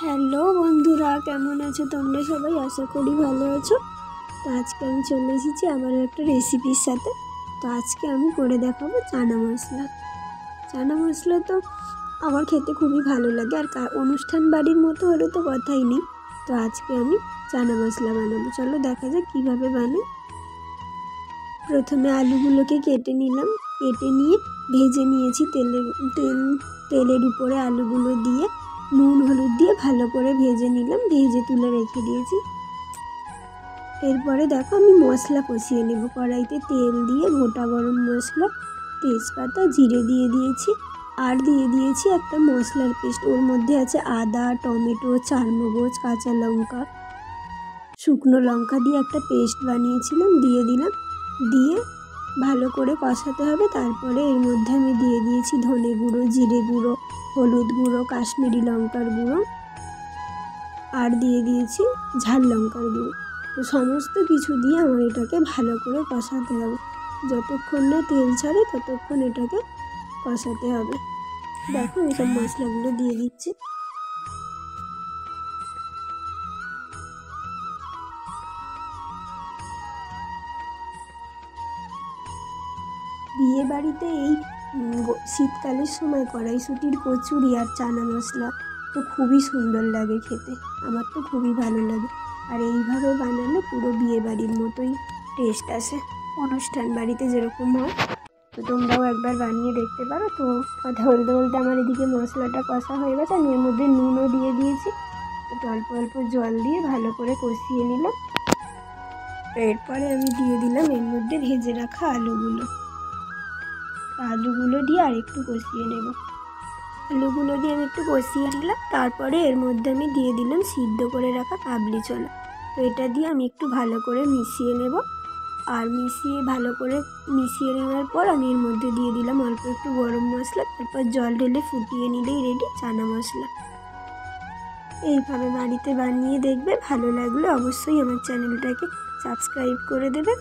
Hello বন্ধুরা, কেমন আছো তোমরা সবাই? আশা করি ভালো আছো। তো আজকে আমি চলে এসেছি আবারও একটা রেসিপির সাথে। তো আজকে আমি করে দেখাবো চানা মশলা। চানা মশলা তো আমার খেতে খুবই ভালো লাগে, আর অনুষ্ঠান বাড়ির মতো হলে তো কথাই নেই। তো আজকে আমি চানা মশলা বানাবো, চলো দেখা যাক কীভাবে বানাই। প্রথমে আলুগুলোকে কেটে নিলাম, কেটে নিয়ে ভেজে নিয়েছি তেলের উপরে আলুগুলো দিয়ে নুন হলুদ দিয়ে ভালো করে ভেজে নিলাম, ভেজে তুলে রেখে দিয়েছি। এরপরে দেখো আমি মশলা কষিয়ে নেব। কড়াইতে তেল দিয়ে গোটা গরম মশলা, তেজপাতা, জিরে দিয়ে দিয়েছি, আর দিয়ে দিয়েছি একটা মশলার পেস্ট। ওর মধ্যে আছে আদা, টমেটো, চারমগজ, কাঁচা লঙ্কা, শুকনো লঙ্কা দিয়ে একটা পেস্ট বানিয়েছিলাম, দিয়ে দিলাম। দিয়ে ভালো করে কষাতে হবে। তারপরে এর মধ্যে আমি দিয়ে দিয়েছি ধনে গুঁড়ো, জিরে গুঁড়ো, হলুদ গুঁড়ো, কাশ্মীরি লঙ্কার গুঁড়ো, আর দিয়ে দিয়েছি ঝাল লঙ্কার গুঁড়ো। তো সমস্ত কিছু দিয়ে আমার এটাকে ভালো করে কষাতে হবে। যতক্ষণ না তেল ছাড়ে ততক্ষণ এটাকে কষাতে হবে। দেখো আমি সব মশলাগুলো দিয়ে দিচ্ছি। বিয়ে বাড়িতে এই শীতকালের সময় কড়াইশুঁটির কচুরি আর চানা মশলা তো খুবই সুন্দর লাগে খেতে। আমার তো খুবই ভালো লাগে। আর এইভাবে বানালে পুরো বিয়ে বাড়ির মতোই টেস্ট আসে, অনুষ্ঠান বাড়িতে যেরকম হয়। তো তোমরাও একবার বানিয়ে দেখতে পারো। তো কথা বলতে বলতে আমার এদিকে মশলাটা কষা হয়ে গেছে। আমি এর মধ্যে নুনও দিয়ে দিয়েছি। তো অল্প অল্প জল দিয়ে ভালো করে কষিয়ে নিলাম। তো এরপরে আমি দিয়ে দিলাম এর মধ্যে ভেজে রাখা আলুগুলো দিয়ে আর একটু কষিয়ে নেব। আলুগুলো দিয়ে আমি একটু কষিয়ে নিলাম। তারপরে এর মধ্যে আমি দিয়ে দিলাম সিদ্ধ করে রাখা কাবলি ছোলা। তো এটা দিয়ে আমি একটু ভালো করে মিশিয়ে নেব। আর ভালো করে মিশিয়ে নেওয়ার পর আমি এর মধ্যে দিয়ে দিলাম অল্প একটু গরম মশলা। তারপর জল ঢেলে ফুটিয়ে নিলেই রেডি চানা মশলা। এইভাবে বাড়িতে বানিয়ে দেখবে। ভালো লাগলে অবশ্যই আমার চ্যানেলটাকে সাবস্ক্রাইব করে দেবে।